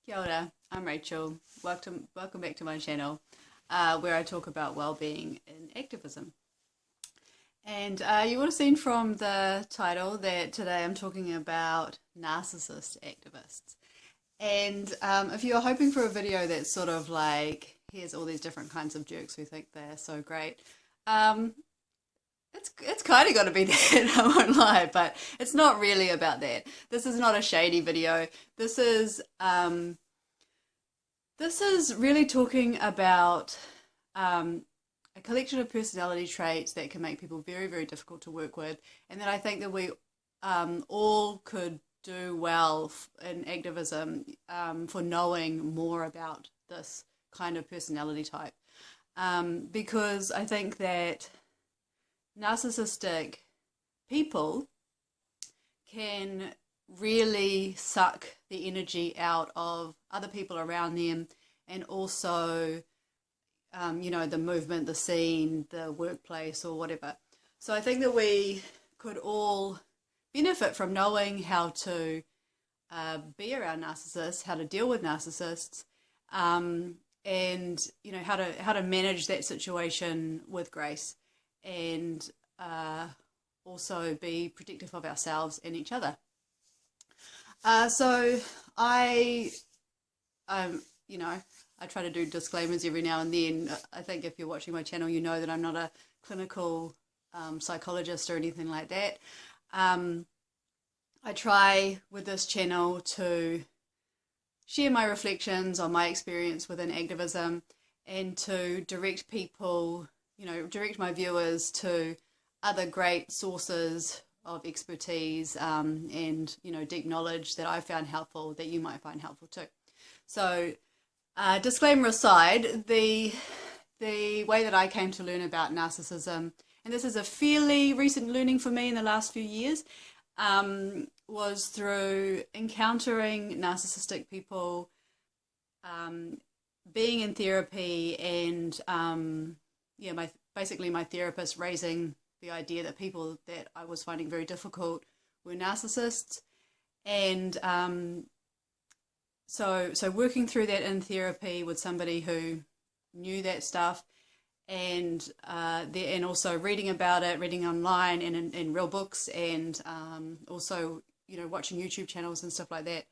Kia ora, I'm Rachel. Welcome back to my channel where I talk about well-being in activism. And you would have seen from the title that today I'm talking about narcissist activists. And if you're hoping for a video that's sort of like, here's all these different kinds of jerks who think they're so great, it's kind of got to be that, I won't lie, but it's not really about that. This is not a shady video. This is really talking about a collection of personality traits that can make people very, very difficult to work with, and that I think that we all could do well in activism for knowing more about this kind of personality type. Because I think that narcissistic people can really suck the energy out of other people around them, and also the movement, the scene, the workplace, or whatever. So I think that we could all benefit from knowing how to be around narcissists, how to deal with narcissists, and how to manage that situation with grace, and also be protective of ourselves and each other. So I try to do disclaimers every now and then. I think if you're watching my channel, you know that I'm not a clinical psychologist or anything like that. I try with this channel to share my reflections on my experience within activism, and to direct people, direct my viewers to other great sources of expertise and deep knowledge that I found helpful, that you might find helpful too. So disclaimer aside, the way that I came to learn about narcissism, and this is a fairly recent learning for me in the last few years, was through encountering narcissistic people, being in therapy, and basically my therapist raising the idea that people that I was finding very difficult were narcissists. And so working through that in therapy with somebody who knew that stuff, and also reading about it, reading online and in real books, and also watching YouTube channels and stuff like that.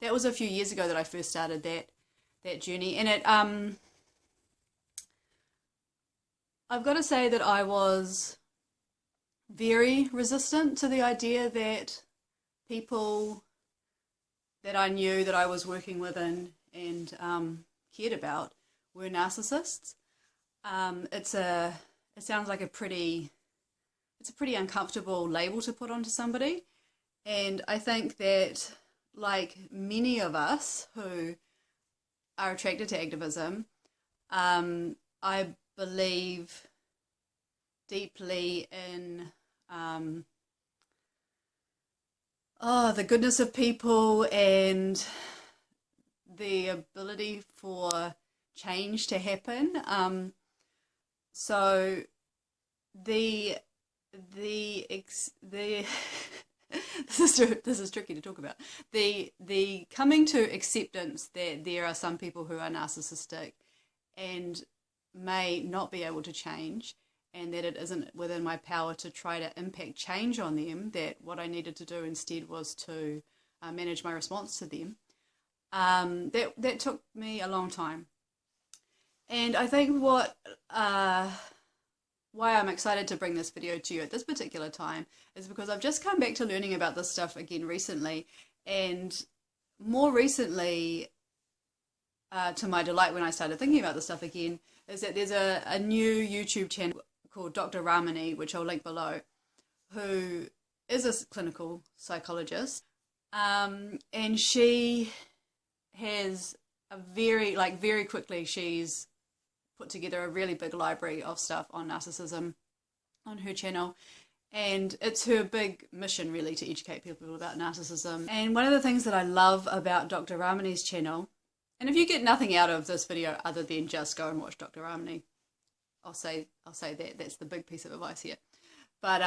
That was a few years ago that I first started that journey, and it I've got to say that I was very resistant to the idea that people that I knew that I was working with and cared about were narcissists. It sounds like it's a pretty uncomfortable label to put onto somebody, and I think that, like many of us who are attracted to activism, I believe deeply in the goodness of people and the ability for change to happen. So the this is tricky to talk about. The coming to acceptance that there are some people who are narcissistic and may not be able to change, and that it isn't within my power to try to impact change on them, that what I needed to do instead was to manage my response to them. That took me a long time. And I think why I'm excited to bring this video to you at this particular time is because I've just come back to learning about this stuff again recently, and more recently, to my delight when I started thinking about this stuff again, is that there's a new YouTube channel called Dr. Ramani, which I'll link below, who is a clinical psychologist, and she has very quickly, she's put together a really big library of stuff on narcissism on her channel, and it's her big mission really to educate people about narcissism. And one of the things that I love about Dr. Ramani's channel, and if you get nothing out of this video other than just go and watch Dr. Ramani, I'll say that that's the big piece of advice here. But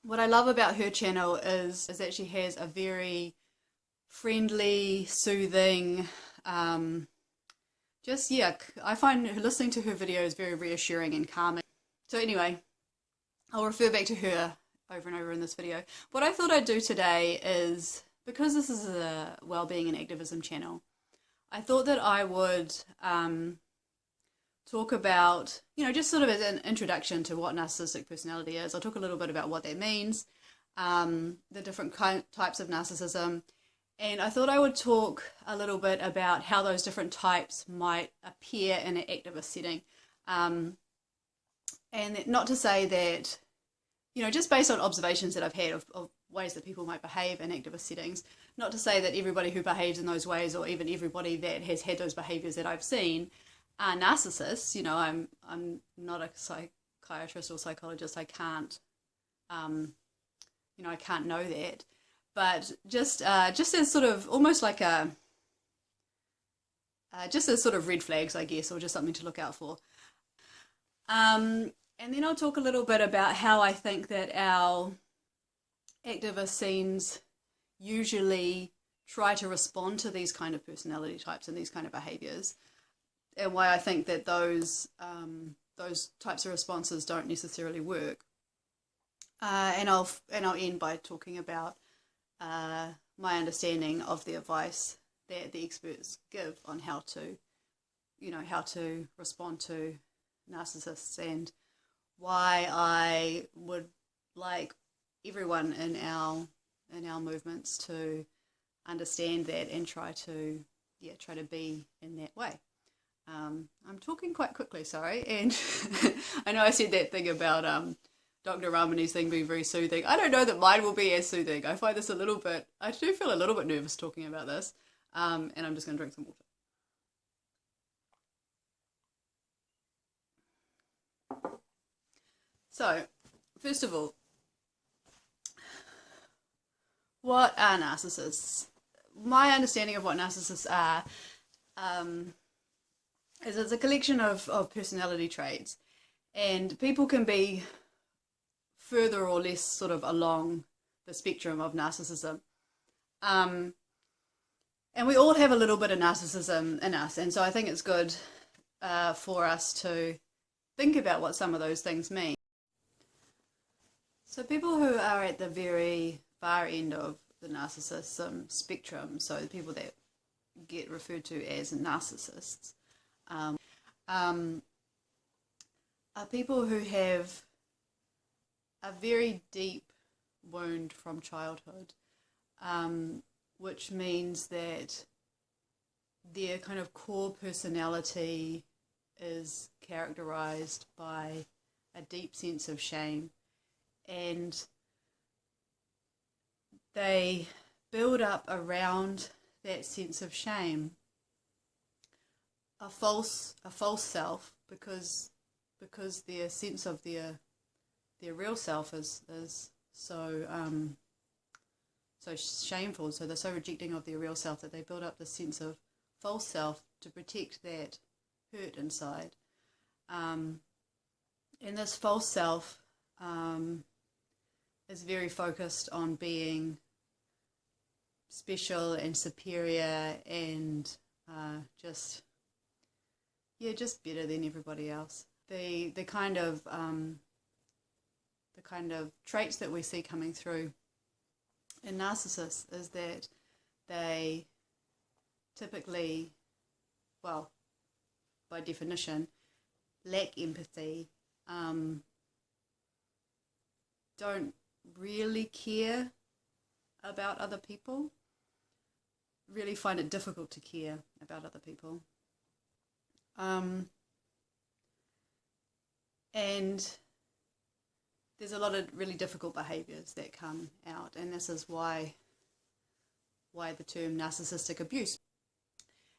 what I love about her channel is that she has a very friendly, soothing, just, yeah, I find listening to her videos very reassuring and calming. So anyway, I'll refer back to her over and over in this video. What I thought I'd do today is, because this is a wellbeing and activism channel, I thought that I would talk about, just sort of as an introduction to what narcissistic personality is. I'll talk a little bit about what that means, the different types of narcissism, and I thought I would talk a little bit about how those different types might appear in an activist setting. And not to say that, just based on observations that I've had of ways that people might behave in activist settings, not to say that everybody who behaves in those ways, or even everybody that has had those behaviors that I've seen, are narcissists. I'm not a psychiatrist or psychologist. I can't, I can't know that. But just as sort of almost like just as sort of red flags, I guess, or just something to look out for. And then I'll talk a little bit about how I think that our activist scenes usually try to respond to these kind of personality types and these kind of behaviors, and why I think that those types of responses don't necessarily work. And I'll end by talking about my understanding of the advice that the experts give on how to respond to narcissists, and why I would like everyone in our movements to understand that and try to be in that way. I'm talking quite quickly, sorry, and I know I said that thing about Dr. Ramani's thing being very soothing. I don't know that mine will be as soothing. I find this I do feel a little bit nervous talking about this, and I'm just going to drink some water. So, first of all, what are narcissists? My understanding of what narcissists are is it's a collection of personality traits, and people can be further or less sort of along the spectrum of narcissism. And we all have a little bit of narcissism in us, and so I think it's good for us to think about what some of those things mean. So people who are at the very far end of the narcissism spectrum, so the people that get referred to as narcissists, are people who have a very deep wound from childhood, which means that their kind of core personality is characterized by a deep sense of shame, and they build up around that sense of shame a false self, because their sense of their real self is so shameful, so they're so rejecting of their real self that they build up this sense of false self to protect that hurt inside. And this false self is very focused on being special and superior and just better than everybody else. The kind of traits that we see coming through in narcissists is that they typically, well, by definition, lack empathy, don't really care about other people, really find it difficult to care about other people. And there's a lot of really difficult behaviours that come out, and this is why the term narcissistic abuse.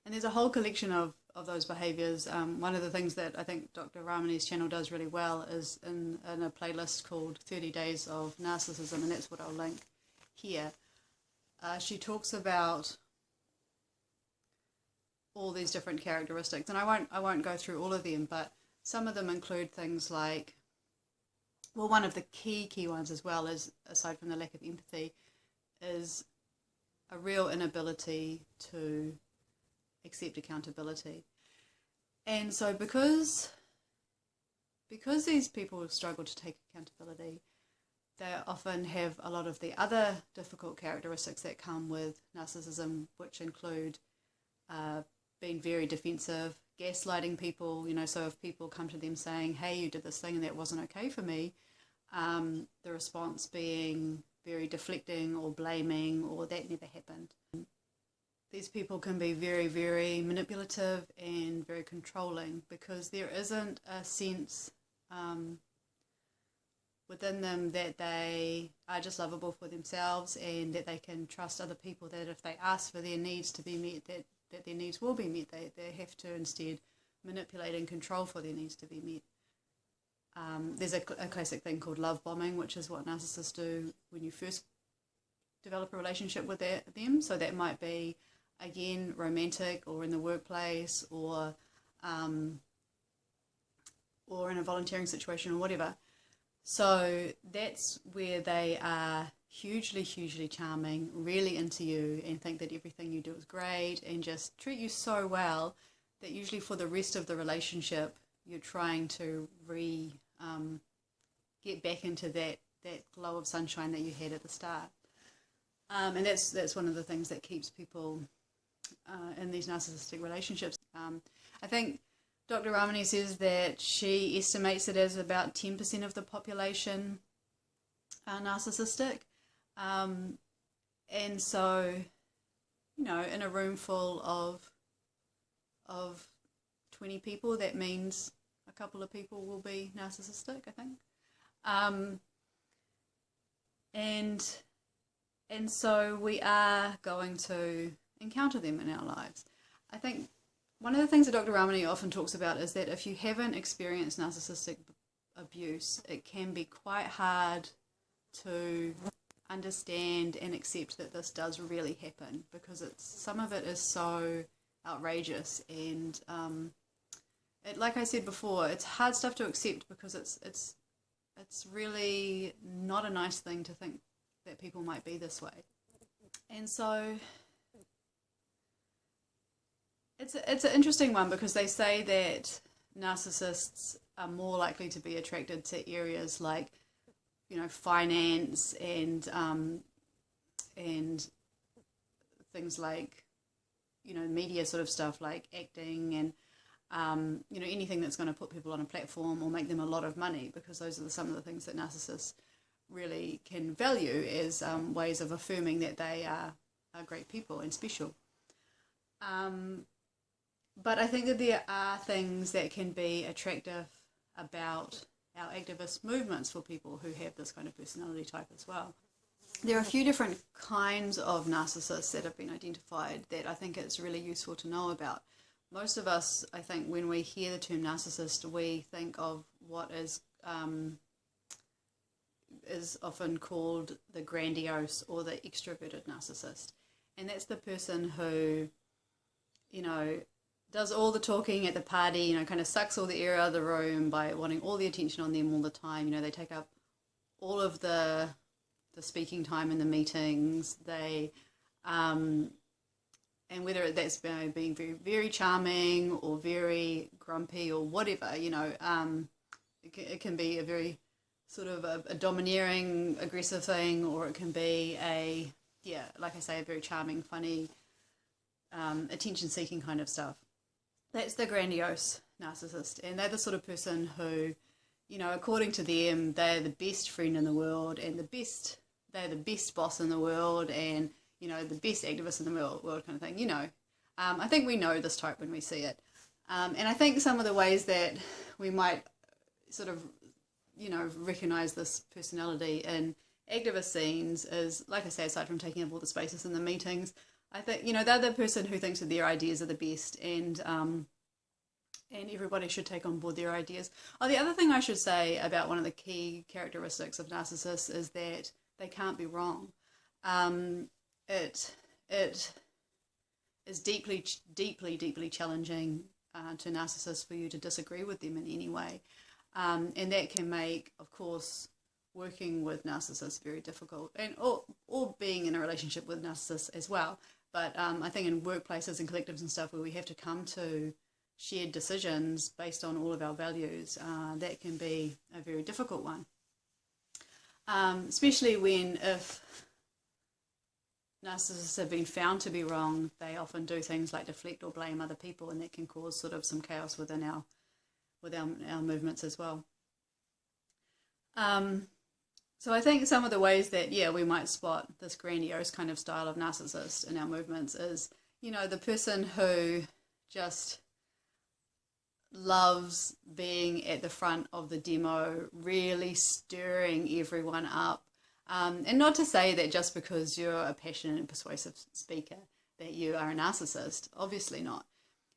And there's a whole collection of those behaviours. One of the things that I think Dr. Ramani's channel does really well is in a playlist called 30 Days of Narcissism, and that's what I'll link here. She talks about all these different characteristics, and I won't go through all of them, but some of them include things like, well, one of the key ones as well is, aside from the lack of empathy, is a real inability to accept accountability. And so because these people struggle to take accountability, they often have a lot of the other difficult characteristics that come with narcissism, which include being very defensive, gaslighting people, so if people come to them saying, hey, you did this thing and that wasn't okay for me, the response being very deflecting or blaming, or that never happened. These people can be very, very manipulative and very controlling because there isn't a sense within them that they are just lovable for themselves and that they can trust other people, that if they ask for their needs to be met, that their needs will be met. They have to instead manipulate and control for their needs to be met. There's a classic thing called love bombing, which is what narcissists do when you first develop a relationship with them. So that might be, again, romantic or in the workplace or in a volunteering situation or whatever. So that's where they are hugely, hugely charming, really into you and think that everything you do is great and just treat you so well that usually for the rest of the relationship you're trying to get back into that glow of sunshine that you had at the start. And that's one of the things that keeps people in these narcissistic relationships. I think Dr. Ramani says that she estimates it as about 10% of the population are narcissistic. And so, in a room full of 20 people, that means a couple of people will be narcissistic, I think. And so we are going to encounter them in our lives. I think one of the things that Dr. Ramani often talks about is that if you haven't experienced narcissistic abuse, it can be quite hard to understand and accept that this does really happen, because some of it is so outrageous and like I said before, it's hard stuff to accept because it's really not a nice thing to think that people might be this way. And so it's an interesting one because they say that narcissists are more likely to be attracted to areas like, finance and things like, media sort of stuff like acting and anything that's going to put people on a platform or make them a lot of money, because those are some of the things that narcissists really can value as ways of affirming that they are great people and special. But I think that there are things that can be attractive about our activist movements for people who have this kind of personality type as well. There are a few different kinds of narcissists that have been identified that I think it's really useful to know about. Most of us, I think, when we hear the term narcissist, we think of what is often called the grandiose or the extroverted narcissist. And that's the person who, does all the talking at the party, kind of sucks all the air out of the room by wanting all the attention on them all the time. They take up all of the speaking time in the meetings. They, and whether that's being very, very charming or very grumpy or whatever, it can be a very sort of a domineering, aggressive thing, or it can be like I say, a very charming, funny, attention-seeking kind of stuff. That's the grandiose narcissist, and they're the sort of person who, according to them, they're the best friend in the world and they're the best boss in the world and, the best activist in the world kind of thing, I think we know this type when we see it. And I think some of the ways that we might sort of, recognise this personality in activist scenes is, like I say, aside from taking up all the spaces in the meetings, I think, they're the person who thinks that their ideas are the best and everybody should take on board their ideas. Oh, the other thing I should say about one of the key characteristics of narcissists is that they can't be wrong. It is deeply, deeply, deeply challenging to narcissists for you to disagree with them in any way. And that can make, of course, working with narcissists very difficult, and or being in a relationship with narcissists as well. But I think in workplaces and collectives and stuff where we have to come to shared decisions based on all of our values, that can be a very difficult one. Especially when if narcissists have been found to be wrong, they often do things like deflect or blame other people, and that can cause sort of some chaos within our movements as well. So I think some of the ways that, yeah, we might spot this grandiose kind of style of narcissist in our movements is, you know, the person who just loves being at the front of the demo, really stirring everyone up. And not to say that just because you're a passionate and persuasive speaker that you are a narcissist, obviously not.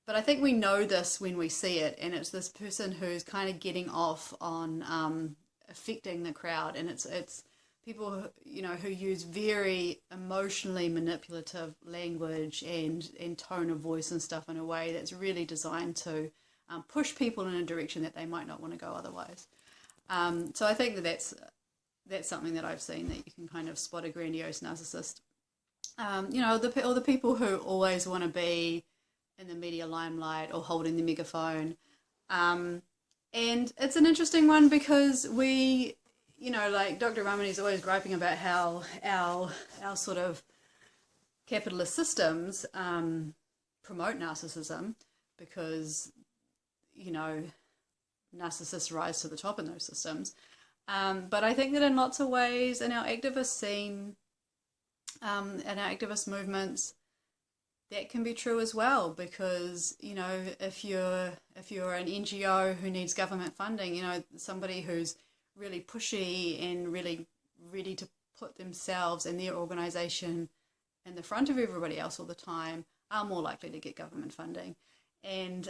But I think we know this when we see it, and it's this person who's kind of getting off on affecting the crowd, and it's people, you know, who use very emotionally manipulative language and tone of voice and stuff in a way that's really designed to push people in a direction that they might not want to go otherwise. So I think that's something that I've seen, that you can kind of spot a grandiose narcissist. You know, the people who always want to be in the media limelight or holding the megaphone. And it's an interesting one because we, you know, like Dr. Ramani's always griping about how our sort of capitalist systems promote narcissism because, you know, narcissists rise to the top in those systems. But I think that in lots of ways in our activist scene, in our activist movements, that can be true as well, because, you know, if you're an NGO who needs government funding, you know, somebody who's really pushy and really ready to put themselves and their organisation in the front of everybody else all the time are more likely to get government funding. And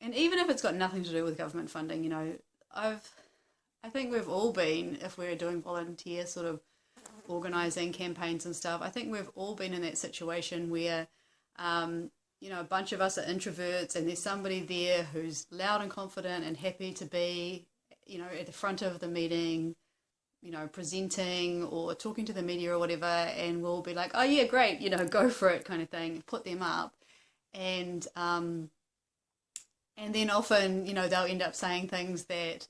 even if it's got nothing to do with government funding, you know, I think we've all been, if we're doing volunteer sort of organising campaigns and stuff, I think we've all been in that situation where, you know, a bunch of us are introverts and there's somebody there who's loud and confident and happy to be, you know, at the front of the meeting, you know, presenting or talking to the media or whatever, and we'll be like, oh yeah, great, you know, go for it kind of thing, put them up. And then often, you know, they'll end up saying things that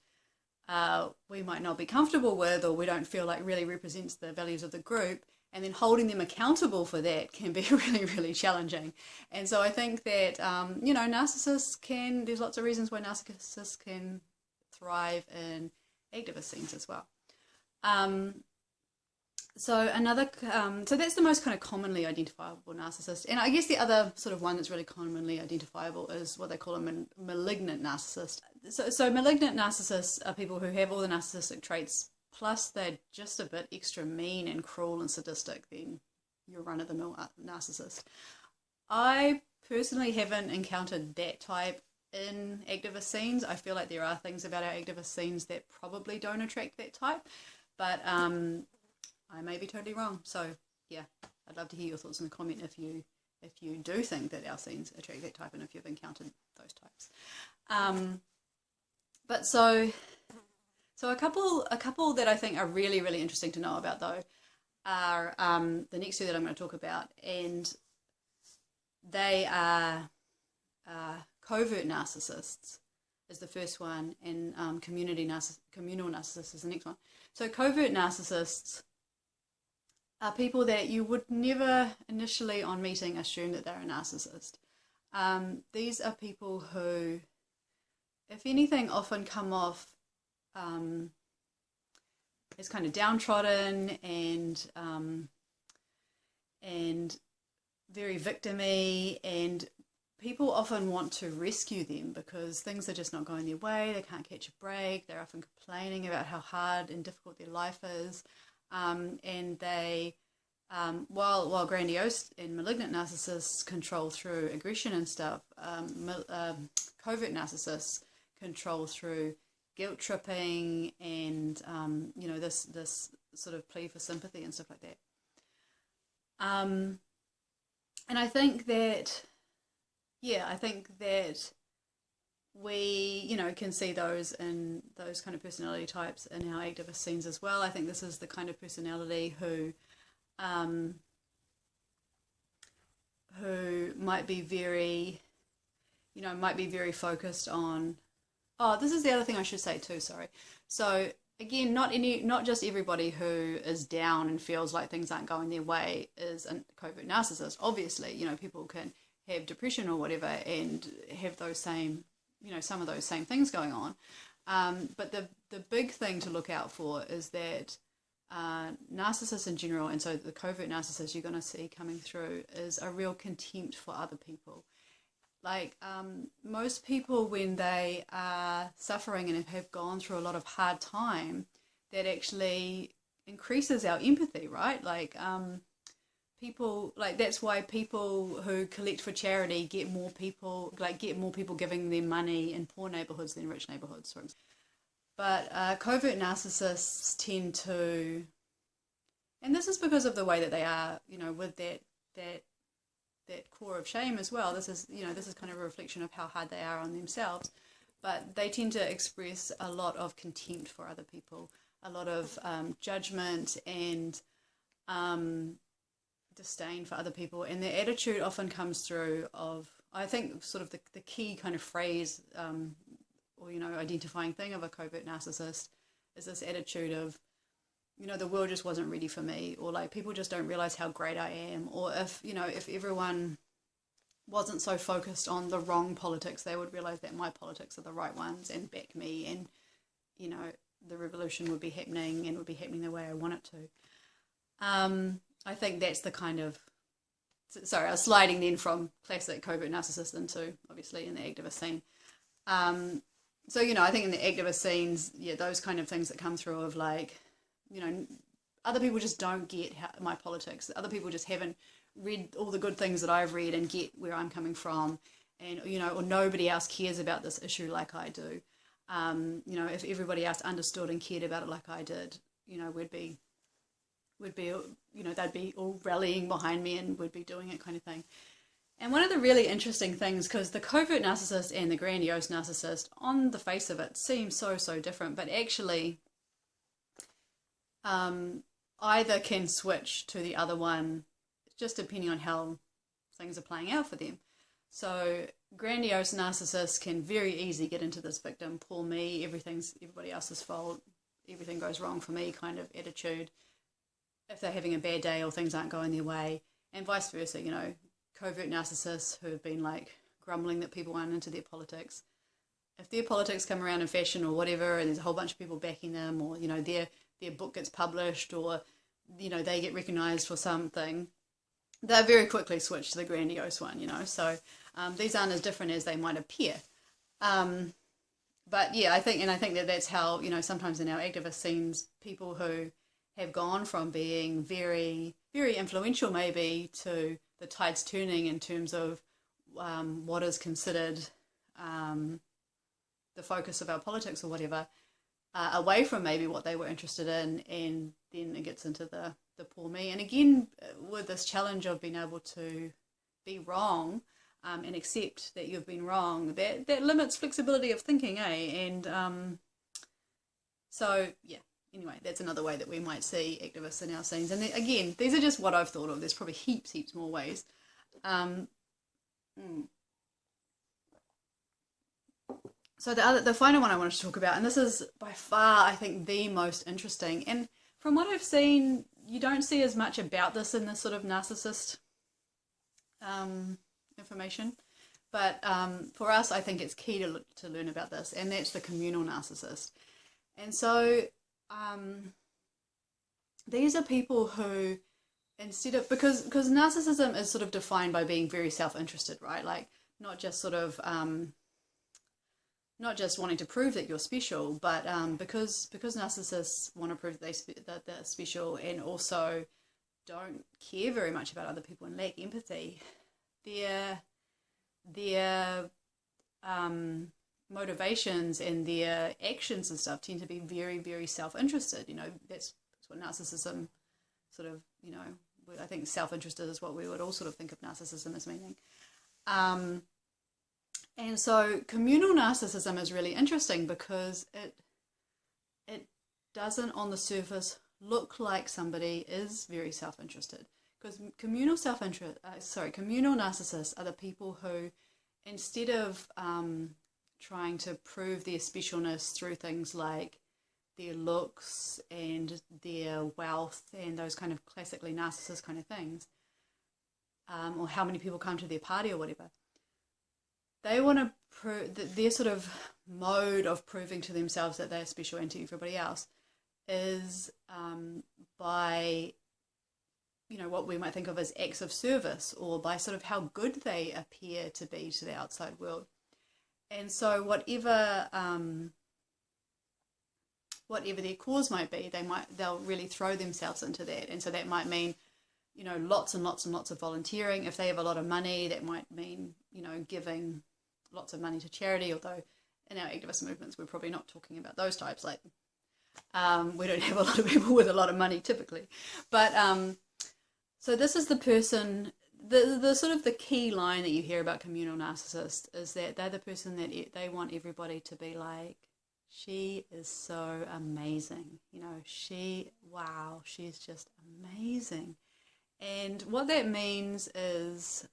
we might not be comfortable with, or we don't feel like really represents the values of the group, and then holding them accountable for that can be really, really challenging. And so I think that, you know, there's lots of reasons why narcissists can thrive in activist scenes as well. So that's the most kind of commonly identifiable narcissist. And I guess the other sort of one that's really commonly identifiable is what they call a malignant narcissist. So malignant narcissists are people who have all the narcissistic traits, plus they're just a bit extra mean and cruel and sadistic than your run-of-the-mill narcissist. I personally haven't encountered that type in activist scenes. I feel like there are things about our activist scenes that probably don't attract that type, but I may be totally wrong. So yeah, I'd love to hear your thoughts in the comment if you do think that our scenes attract that type and if you've encountered those types. But so a couple that I think are really, really interesting to know about though are the next two that I'm going to talk about, and they are covert narcissists is the first one, and communal narcissists is the next one. So covert narcissists are people that you would never initially on meeting assume that they're a narcissist. These are people who, if anything, often come off as kind of downtrodden and very victim-y, and people often want to rescue them because things are just not going their way, they can't catch a break, they're often complaining about how hard and difficult their life is. And they, while grandiose and malignant narcissists control through aggression and stuff, covert narcissists control through guilt tripping and you know, this sort of plea for sympathy and stuff like that. And I think that we, can see those in those kind of personality types in our activist scenes as well. I think this is the kind of personality who might be very, might be very focused on. Oh, this is the other thing I should say too. Sorry. So again, not just everybody who is down and feels like things aren't going their way is a covert narcissist. Obviously, people can have depression or whatever and have those same, some of those same things going on. But the big thing to look out for is that narcissists in general, and so the covert narcissist you're going to see coming through, is a real contempt for other people. Like most people, when they are suffering and have gone through a lot of hard time, that actually increases our empathy, right? Like people, like that's why people who collect for charity get more people giving them money in poor neighborhoods than rich neighborhoods, for example. But covert narcissists tend to, and this is because of the way that they are, with that core of shame as well. This is kind of a reflection of how hard they are on themselves. But they tend to express a lot of contempt for other people, a lot of judgment and disdain for other people. And their attitude often comes through of, I think, sort of the key kind of phrase or identifying thing of a covert narcissist is this attitude of, the world just wasn't ready for me, or like people just don't realize how great I am, or if everyone wasn't so focused on the wrong politics, they would realize that my politics are the right ones and back me, and the revolution would be happening and would be happening the way I want it to. I think that's the kind of, sorry, I was sliding then from classic covert narcissist into obviously in the activist scene. So I think in the activist scenes, those kind of things that come through of like, other people just don't get my politics. Other people just haven't read all the good things that I've read and get where I'm coming from. And, or nobody else cares about this issue like I do. If everybody else understood and cared about it like I did, we'd be, they'd be all rallying behind me and we'd be doing it kind of thing. And one of the really interesting things, because the covert narcissist and the grandiose narcissist, on the face of it, seem so different, but actually either can switch to the other one just depending on how things are playing out for them. So grandiose narcissists can very easily get into this victim, poor me, everything's everybody else's fault, everything goes wrong for me kind of attitude if they're having a bad day or things aren't going their way, and vice versa. Covert narcissists who have been like grumbling that people aren't into their politics, if their politics come around in fashion or whatever and there's a whole bunch of people backing them, or their book gets published, or they get recognized for something, they're very quickly switch to the grandiose one. So these aren't as different as they might appear. But yeah, I think that that's how sometimes in our activist scenes, people who have gone from being very influential maybe to the tides turning in terms of what is considered the focus of our politics or whatever, away from maybe what they were interested in, and then it gets into the poor me. And again, with this challenge of being able to be wrong and accept that you've been wrong, that limits flexibility of thinking, And so, yeah. Anyway, that's another way that we might see activists in our scenes. And again, these are just what I've thought of. There's probably heaps more ways. So the final one I wanted to talk about, and this is by far, I think, the most interesting. And from what I've seen, you don't see as much about this in this sort of narcissist information. But for us, I think it's key to learn about this, and that's the communal narcissist. And so these are people who, instead of, because narcissism is sort of defined by being very self-interested, right? Like not just sort of not just wanting to prove that you're special, but because narcissists want to prove that they're special, and also don't care very much about other people and lack empathy, their motivations and their actions and stuff tend to be very self-interested. That's what narcissism sort of, I think self-interested is what we would all sort of think of narcissism as meaning. And so communal narcissism is really interesting because it doesn't on the surface look like somebody is very self-interested, because communal narcissists are the people who, instead of trying to prove their specialness through things like their looks and their wealth and those kind of classically narcissist kind of things, or how many people come to their party or whatever, they want to prove their sort of mode of proving to themselves that they're special and to everybody else is by, you know, what we might think of as acts of service, or by sort of how good they appear to be to the outside world. And so whatever their cause might be, they'll really throw themselves into that. And so that might mean, you know, lots and lots and lots of volunteering. If they have a lot of money, that might mean, you know, giving lots of money to charity, although in our activist movements we're probably not talking about those types. Like we don't have a lot of people with a lot of money typically. But so this is the person, the sort of the key line that you hear about communal narcissists is that they're the person that they want everybody to be like, she is so amazing, you know, wow, she's just amazing. And what that means is,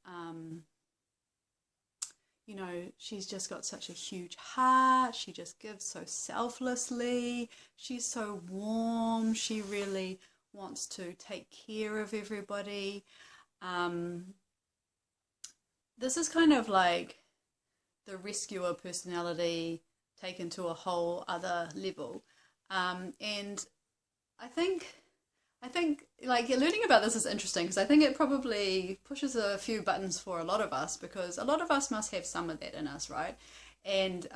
you know, she's just got such a huge heart, she just gives so selflessly, she's so warm, she really wants to take care of everybody. This is kind of like the rescuer personality taken to a whole other level. And I think like learning about this is interesting, because I think it probably pushes a few buttons for a lot of us, because a lot of us must have some of that in us, right? And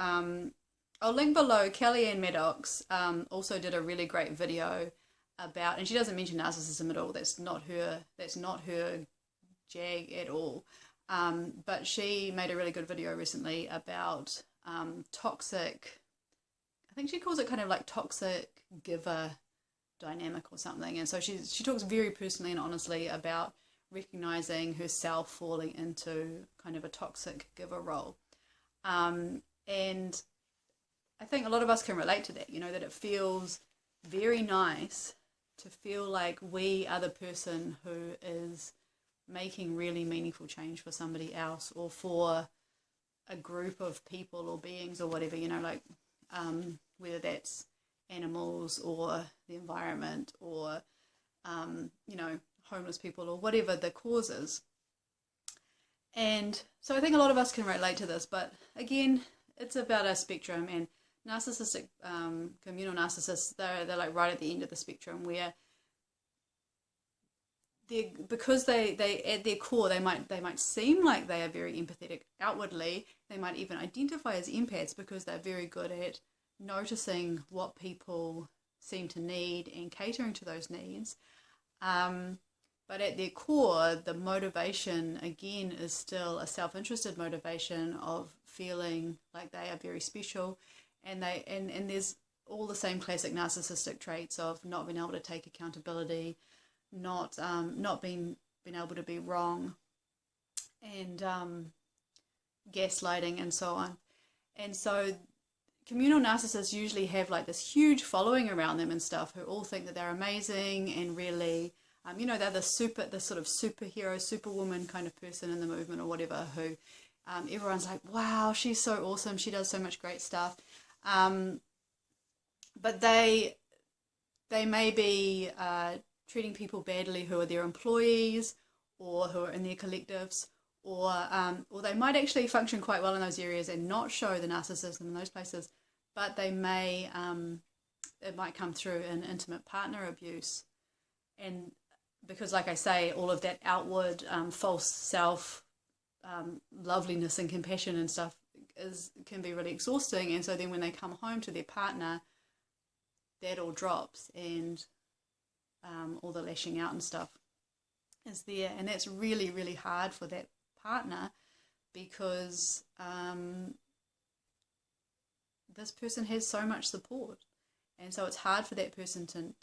I'll link below, Kellyanne Maddox also did a really great video about, and she doesn't mention narcissism at all, that's not her jag at all, but she made a really good video recently about toxic, I think she calls it kind of like toxic giver dynamic or something. And so she talks very personally and honestly about recognizing herself falling into kind of a toxic giver role. And I think a lot of us can relate to that, you know, that it feels very nice to feel like we are the person who is making really meaningful change for somebody else, or for a group of people or beings or whatever, you know, like whether that's animals or the environment, or you know, homeless people, or whatever the cause is. And so I think a lot of us can relate to this, but again, it's about a spectrum, and narcissistic communal narcissists, they're like right at the end of the spectrum, where because they at their core they might seem like they are very empathetic outwardly. They might even identify as empaths because they're very good at noticing what people seem to need and catering to those needs. But at their core, the motivation again is still a self-interested motivation of feeling like they are very special, and there's all the same classic narcissistic traits of not being able to take accountability, not being able to be wrong, and gaslighting and so on. And so communal narcissists usually have like this huge following around them and stuff, who all think that they're amazing and really, you know, they're the sort of superhero, superwoman kind of person in the movement or whatever, who everyone's like, wow, she's so awesome, she does so much great stuff. But they may be treating people badly who are their employees or who are in their collectives, or they might actually function quite well in those areas and not show the narcissism in those places, but they may, it might come through in intimate partner abuse. And because, like I say, all of that outward false self loveliness and compassion and stuff can be really exhausting. And so then when they come home to their partner, that all drops, and all the lashing out and stuff is there, and that's really, really hard for that partner, because this person has so much support, and so it's hard for that person to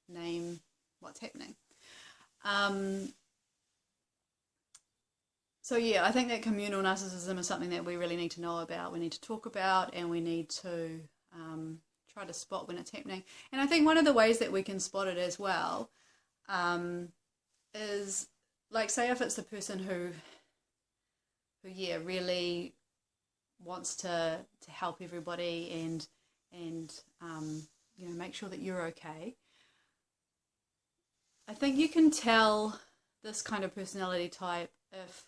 name what's happening. So yeah, I think that communal narcissism is something that we really need to know about. We need to talk about, and we need to try to spot when it's happening. And I think one of the ways that we can spot it as well is, like, say if it's the person who yeah, really wants to help everybody and you know, make sure that you're okay. I think you can tell this kind of personality type if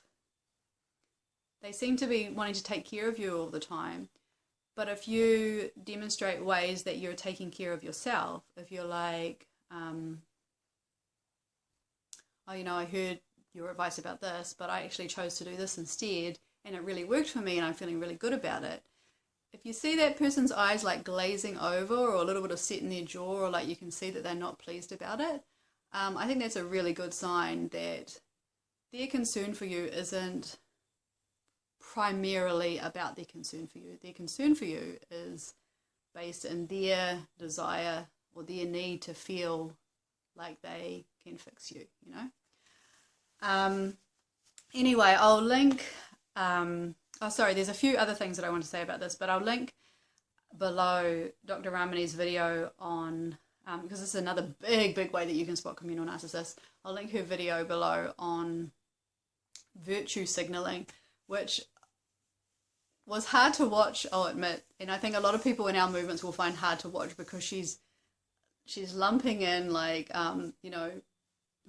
they seem to be wanting to take care of you all the time, but if you demonstrate ways that you're taking care of yourself, if you're like, oh, you know, I heard your advice about this, but I actually chose to do this instead, and it really worked for me, and I'm feeling really good about it. If you see that person's eyes like glazing over, or a little bit of set in their jaw, or like you can see that they're not pleased about it, I think that's a really good sign that their concern for you isn't primarily about their concern for you. Their concern for you is based in their desire or their need to feel like they can fix you, you know. Anyway, I'll link, oh sorry, there's a few other things that I want to say about this, but I'll link below Dr. Ramani's video on, because this is another big way that you can spot communal narcissists. I'll link her video below on virtue signaling, which was hard to watch, I'll admit, and I think a lot of people in our movements will find hard to watch because she's lumping in like you know,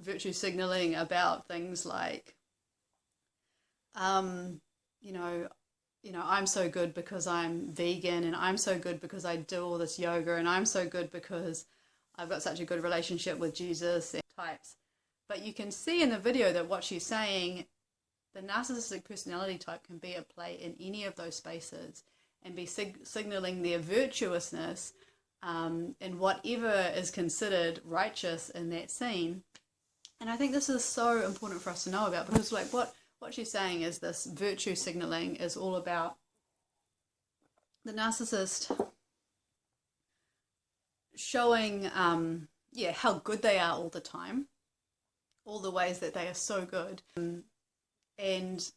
virtue signaling about things like you know, I'm so good because I'm vegan, and I'm so good because I do all this yoga, and I'm so good because I've got such a good relationship with Jesus and types. But you can see in the video that what she's saying, the narcissistic personality type can be at play in any of those spaces and be signaling their virtuousness in whatever is considered righteous in that scene. And I think this is so important for us to know about, because like what she's saying is this virtue signaling is all about the narcissist showing yeah, how good they are all the time, all the ways that they are so good. And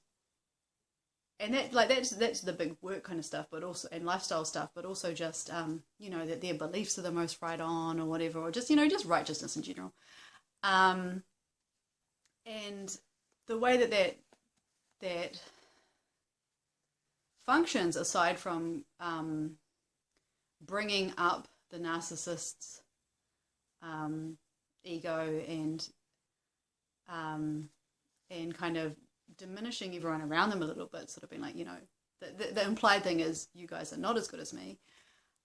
that, like, that's the big work kind of stuff, but also, and lifestyle stuff, but also just you know, that their beliefs are the most right on or whatever, or just, you know, just righteousness in general. And the way that functions, aside from bringing up the narcissist's ego and kind of diminishing everyone around them a little bit, sort of being like, you know, the implied thing is you guys are not as good as me.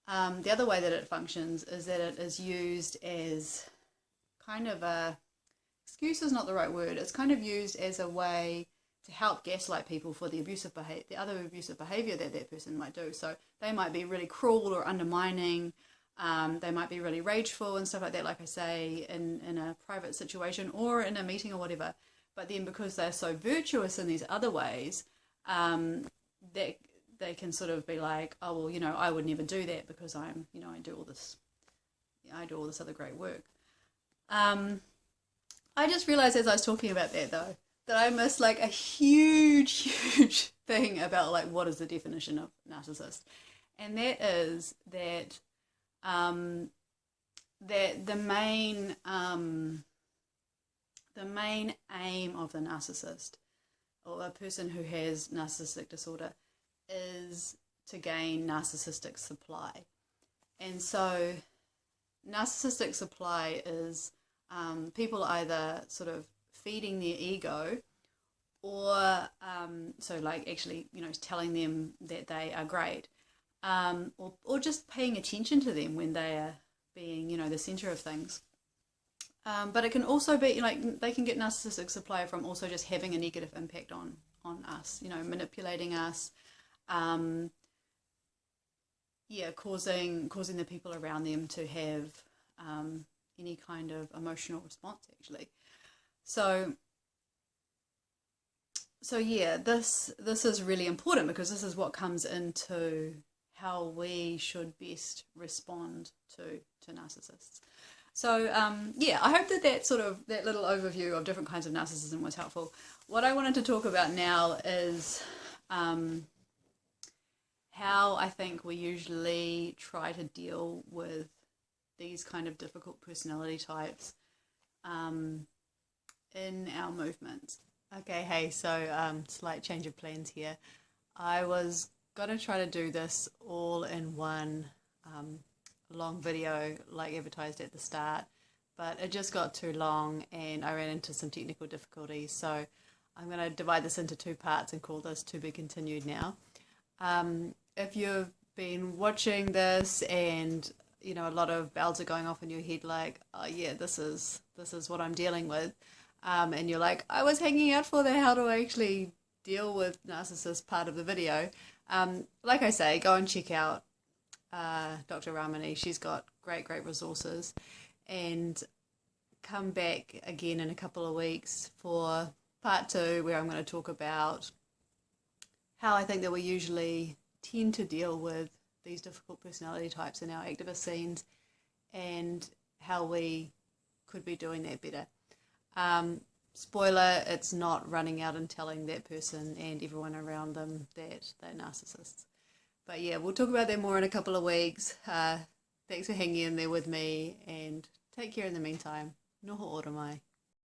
The other way that it functions is that it is used as kind of a, excuse is not the right word, it's kind of used as a way to help gaslight people for the abusive behavior, the other abusive behavior that that person might do. So they might be really cruel or undermining, they might be really rageful and stuff like that, like I say, in a private situation or in a meeting or whatever. But then because they're so virtuous in these other ways, that they can sort of be like, oh, well, you know, I would never do that because I'm, you know, I do all this other great work. I just realized as I was talking about that, though, that I missed like a huge thing about like what is the definition of narcissist, and that is that that the main aim of the narcissist, or a person who has narcissistic disorder, is to gain narcissistic supply. And so narcissistic supply is people either sort of feeding their ego, or so like actually, you know, telling them that they are great, or just paying attention to them when they are being, you know, the center of things. But it can also be, like, they can get narcissistic supply from also just having a negative impact on us, you know, manipulating us, yeah, causing the people around them to have any kind of emotional response, actually. So yeah, this is really important, because this is what comes into how we should best respond to narcissists. So yeah, I hope that that little overview of different kinds of narcissism was helpful. What I wanted to talk about now is how I think we usually try to deal with these kind of difficult personality types in our movement. Okay, hey, so slight change of plans here. I was gonna try to do this all in one long video like advertised at the start, but it just got too long and I ran into some technical difficulties, so I'm going to divide this into two parts and call this to be continued now. If you've been watching this and you know a lot of bells are going off in your head like, oh yeah, this is what I'm dealing with, and you're like, I was hanging out for the how to actually deal with narcissist part of the video, like I say, go and check out Dr. Ramani. She's got great resources, and come back again in a couple of weeks for part 2, where I'm going to talk about how I think that we usually tend to deal with these difficult personality types in our activist scenes and how we could be doing that better. Spoiler, it's not running out and telling that person and everyone around them that they're narcissists. But yeah, we'll talk about that more in a couple of weeks. Thanks for hanging in there with me, and take care in the meantime. Noho ora mai.